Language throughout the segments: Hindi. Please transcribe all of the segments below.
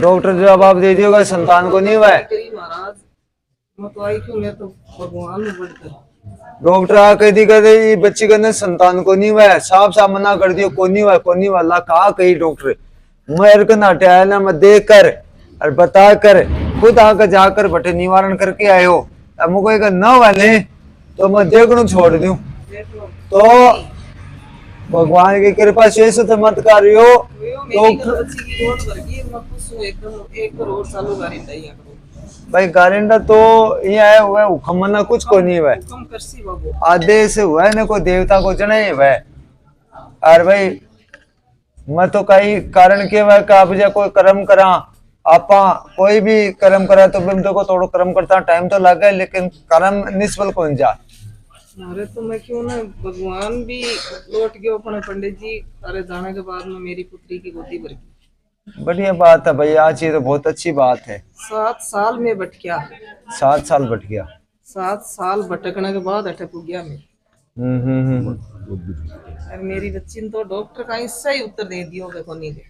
डॉक्टर जवाब दे दियोगा संतान को नहीं हुआ है। महाराज मैं तो आई क्यों, मैं तो भगवान में बढ़कर डॉक्टर आ कह दी कहते ये बच्ची कहने संतान को नहीं हुआ है, साफ साफ मना कर दियो को नहीं हुआ को नहीं वाला कहा कही डॉक्टर मेरे को नाट्या ना मैं देख कर और बता कर खुद आकर जाकर बटे निवारण करके आए हो। अब मुझको न वाले तो मैं देखना छोड़ दूं देख लो। तो भगवान की कृपा से चमत्कार हो। मेरी तो बच्ची की गोद भर गई, मैं खुश हूं एकदम। 1 करोड़ सालों गारंटी है करो भाई गारंटा तो ये है हुआ हुक्म ना कुछ को नहीं हुआ हुक्म करसी बाबू आदेश हुआ है ना कोई देवता को चढ़े हुआ है। और भाई मैं तो कई कारण के वह का आप कोई कर्म करा आपा कोई भी कर्म करा तो बिम को थोड़ा कर्म करता टाइम तो लगे लेकिन कर्म निष्फल कौन जा। अरे तो मैं क्यों ना भगवान भी लौट गयो अपने पंडित जी अरे जाने के बाद में मेरी पुत्री की गोदी भर गई। बढ़िया बात है भाई आज ये तो बहुत अच्छी बात है। 7 साल में भटकिया 7 साल बट गया 7 साल भटकने के बाद अटक गया मैं। और मेरी बच्ची ने तो डॉक्टर का हिस्सा ही उत्तर दे दियो देखो नहीं दे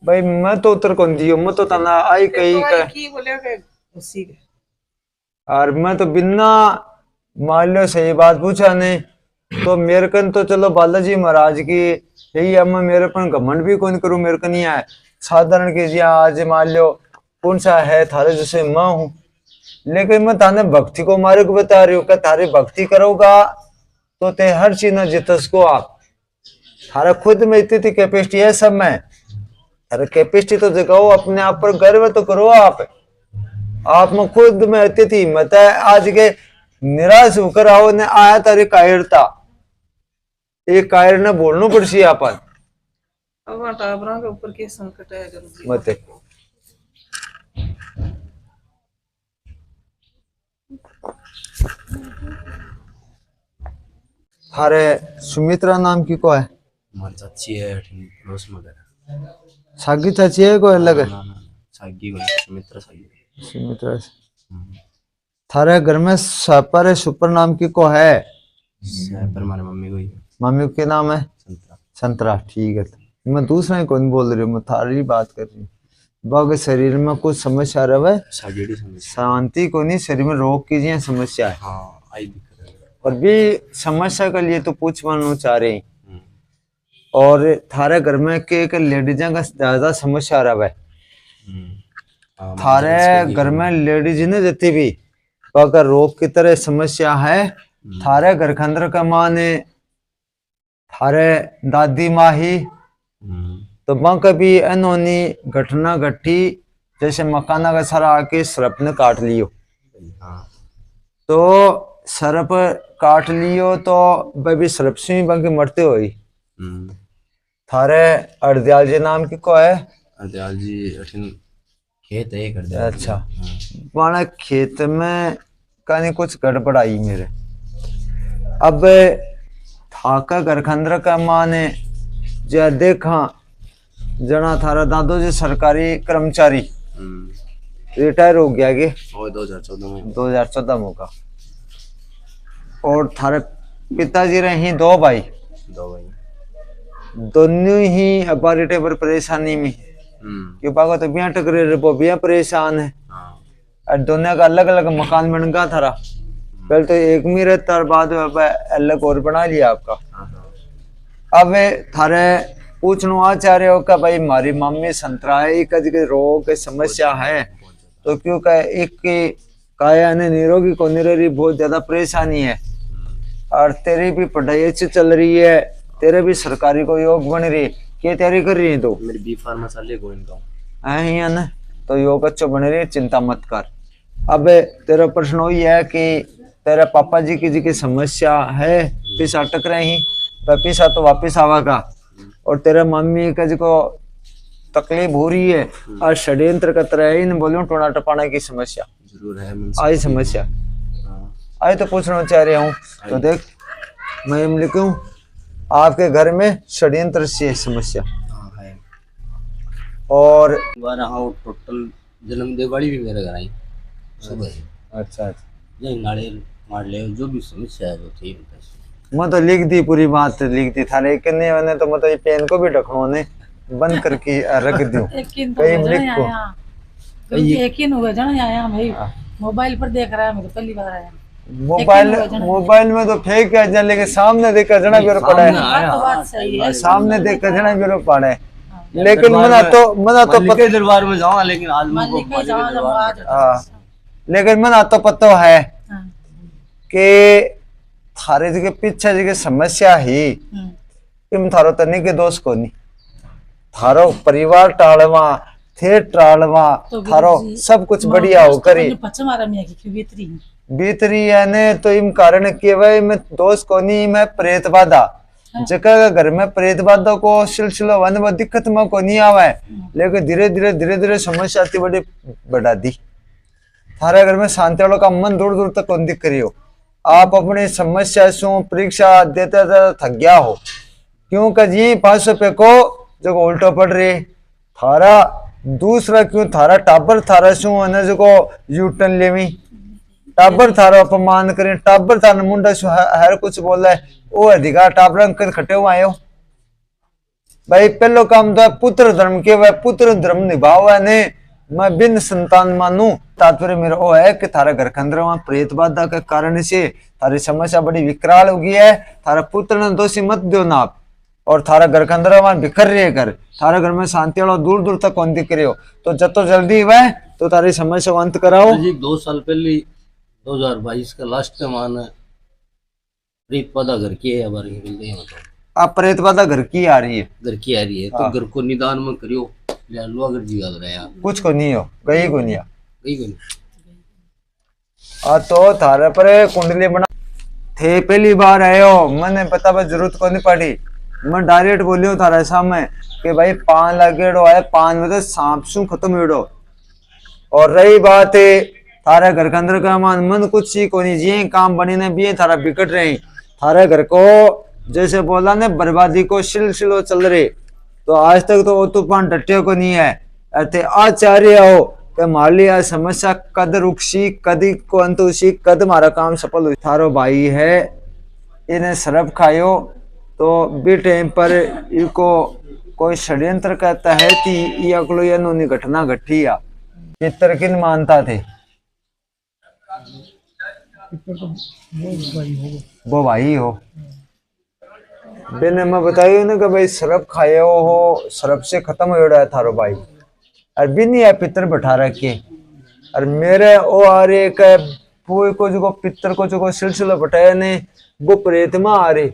भाई मैं तो उत्तर कौन दियो मैं तो तना आई कही तो की बोलिया के उसी के और मैं तो बिना मान लो सही बात पूछा नहीं तो मेरे कन तो चलो बालाजी महाराज की यही है मैं मेरे पर घमंड भी कौन करूं मेरे को नहीं आए साधारण के जी आज मान लो कौन सा है थारे जैसे मैं हूं लेकिन मैं ताने भक्ति को मारे को बता रही हूँ कि थारे भक्ति करोगा तो ते हर चीज न जितस को आप थारा खुद में इतनी कैपेसिटी है सब में थारा कैपेसिटी तो जगाओ अपने आप पर गर्व तो करो आप में खुद में अत्यति हिम्मत है आज के निराश होकर आओ ने आया तारी कायरता एक कायर ने बोलना पड़सी अपन अब टाबरा के ऊपर के संकट है गुरुजी मत थारे सुमित्रा नाम की को है चाची है पड़ोस में घर सागी चाची है कोई अलग है सागी को सुमित्रा सागी सुमित्रा थारे घर में सपर सुपर नाम की को है पर हमारे मम्मी को ही मम्मी के नाम है संतरा संतरा ठीक है मैं दूसरा ही कौन बोल रही हूँ मैं थारी बात कर रही हूँ बाग शरीर में कुछ समस्या रहे सागेड़ी समस्या शांति को नहीं शरीर में रोग की समस्या है हाँ आई दिक्कत है और भी समस्या के लिए तो पूछ मानना चाह रहे हैं और थारे घर में के लेडीज का ज्यादा समस्या रहा है थारे घर में लेडीज ने जितनी भी अगर रोग की तरह समस्या है थारे घर के अंदर का माँ ने थारे दादी माँ ही तो माँ कभी अनहोनी घटना घटी जैसे मकाना का सारा आके सर्प ने काट लियो तो सर्प काट लियो तो भाई सर्प से ही बाकी मरते हो ही थारे अर्दयाल जी नाम की को है अर्दयाल जी खेत है कर दिया अच्छा माना खेत में कहीं कुछ गड़बड़ आई मेरे अब थाका घर खंदर का माँ ने जो देखा जना थारा दादो जी सरकारी कर्मचारी रिटायर हो गया कि 2014 में का और थारे पिताजी रहे दो भाई दोनों ही अबारिटे पर परेशानी में क्यों पागो तो बिया टकरे बिया परेशान है और दोनों का अलग अलग मकान बन गया थारा पहले तो एक में रहता बाद अलग और बना लिया आपका अब थारे पूछना आ चाह रहे हो कि भाई हमारी मम्मी संतरा है एक रोग समस्या है तो क्यों कह एक काया ने निरोगी को निरोगी बहुत ज्यादा परेशानी है और तेरी भी पढ़ाई अच्छी चल रही है तेरे भी सरकारी को योग बन रही क्या तैयारी कर रही है तो मेरी बी फार्मेसी को इनका है ना तो योग अच्छा बन रही है चिंता मत कर। अब तेरा प्रश्न वही है कि तेरे पापा जी की समस्या है पिसा अटक रहे ही पिसा तो वापिस आवागा और तेरे मम्मी का जो तकलीफ हो रही है और षड्यंत्र का तरह इन बोलो टोना टपाना की समस्या जरूर है आई समस्या आई तो पूछना चाह रहा हूँ तो देख मैं लिखूं आपके घर में षड्यंत्र से समस्या है और टोटल जन्म दिवाली भी मेरे घर आई सुबह अच्छा यही नारियल मार ले जो भी समस्या है जो थी मैं तो लिख दी पूरी बात लिख दी थारे कन्ने वने तो मतलब पेन को भी ढकनो ने बंद करके रख दूं यकीन तो कहीं हो लिख जाना को यहाँ, क्योंकि यकीन हुआ जाना यहाँ भाई मोबाइल पर देख रहा है, मैं तो पहली बार आया। मोबाइल में तो फेंक के जा, लेकिन सामने देखकर जना बेरो पड़ा है, बात सही है, सामने देखकर जना बेरो पड़ा है। लेकिन मना तो मल्लिक के दरबार में जाऊँ, लेकिन आज मैं मालिक के जहाँ जब आज हाँ, लेकिन मना तो पता है हाँ, कि थारे जी के पीछे जी की समस्या ही कि थारो तनी के दोस्त को नहीं, थारो परिवार टालवा थे टालवा तो थारो गुरुजी, सब कुछ बढ़िया हो करी पश्चिम आ रहा मियाँ की क्यों भीतरी बीतरी है ने, तो इम कारण के भाई मैं दोस्त को नहीं, मैं प्रेत बाधा जगह घर में प्रेत बाधा को सिलसिला वन वो दिक्कत में को नहीं आवा है, लेकिन धीरे धीरे समस्या आती बड़ी बढ़ा दी। थारे घर में शांति वालों का मन दूर दूर तक कौन दिख रही हो, आप अपनी समस्या सु परीक्षा देते थक गया हो, क्योंकि जी 500 रुपये को जो उल्टो पड़ रही थारा दूसरा, क्यों थारा टाबर थारा शू जो यूटर्न लेवी टाबर थारा अपमान करें, टाबर थारा मुंडा शू हर कुछ बोला है वो अधिकार टाबर कर खटे हुआ आयो भाई। पहलो काम तो पुत्र धर्म के वह पुत्र धर्म निभाव है ने, मैं बिन संतान मानू। तात्पर्य मेरा वो है कि थारा घर के अंदर वहां प्रेत बाधा के कारण से थारी समस्या बड़ी विकराल हो गई है, थारा पुत्र ने दोषी मत दो ना आप, और थारा घर के अंदर वहां बिखर रहे घर, थारा घर में शांति वाला दूर दूर तक कौन दिख रहे हो, तो जतो जल्दी वह तो तारी समस्या अंत कराओ जी। 2 साल पहले 2022 का लास्ट में मान प्रीत पदा घर की है हमारे मतलब आप प्रेत बाधा घर की आ रही है, घर की आ रही है, तो घर को निदान में करियो लो अगर जी याद रहा कुछ को नहीं हो गई को नहीं कहीं को नहीं आ, तो थारा पर कुंडली बना थे पहली बार आए हो, मैंने पता बस जरूरत को नहीं पड़ी, मैं डायरेक्ट बोलियो थारा सामने कि भाई पान लगेड़ो है, पान में तो सांप सू खत्म होड़ो। और रही बात है थारे घर के अंदर का मान मन कुछ ही को नहीं जी काम बनी ने भी थारा बिगड़ रहे, थारे घर को जैसे बोला ने बर्बादी को सिलसिलो चल रहे, तो आज तक तो वो तूफान डटे को नहीं है, अरे आचार्य हो कि मान लिया समस्या कद रुकसी कदी को अंत उसी कद मारा काम सफल हुई। थारो भाई है इन्हें शराब खायो तो बी टाइम पर इनको कोई षड्यंत्र कहता है कि ये अगलो ये नोनी घटना घटी या पितर किन मानता थे वो भाई हो बिन मैं बताइयो ना कि भाई शराब खायो हो, शराब से खत्म हो रहा है थारो भाई, और बिन या पितर बैठा रखे, और मेरे ओ आ रहे पूरे को जो पितर को जो सिलसिला बैठाया ने वो प्रेत में आ रहे,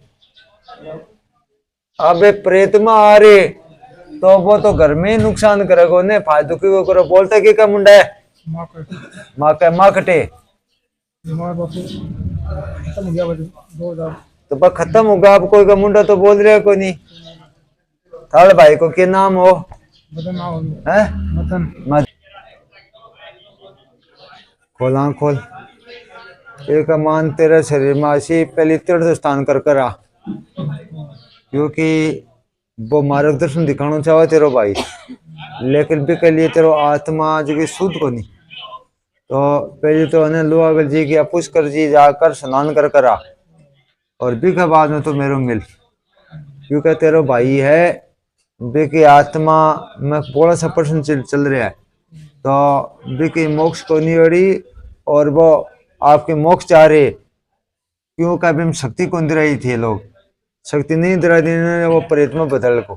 अबे प्रेत में आ रहे तो वो तो घर में ही नुकसान करेगा ने, फायदो की वो करो बोलते कि का मुंडा है माँ कटे तो बस खत्म होगा। आप कोई का मुंडा तो बोल रहे को नहीं, थारे भाई को क्या नाम हो है मदन, खोल आँख खोल, एक मान तेरे शरीर में आशी पहले तीर्थ स्थान कर करा, क्योंकि वो मार्गदर्शन दिखाना चाहे तेरो भाई, लेकिन भी के लिए तेरो आत्मा जो कि शुद्ध को नहीं, तो पहले तो उन्हें लोहागल जी की पुष्कर जी जाकर स्नान कर करा, और भी के बाद में तो मेरे मिल, क्योंकि तेरो भाई है बे की आत्मा में बड़ा सा प्रश्न चल रहा है, तो बे की मोक्ष को नहीं अड़ी, और वो आपके मोक्ष चाह रहे, क्योंकि अभी हम शक्ति को दे रही थी, लोग शक्ति नहीं दे रही, वो प्रेत में बदल को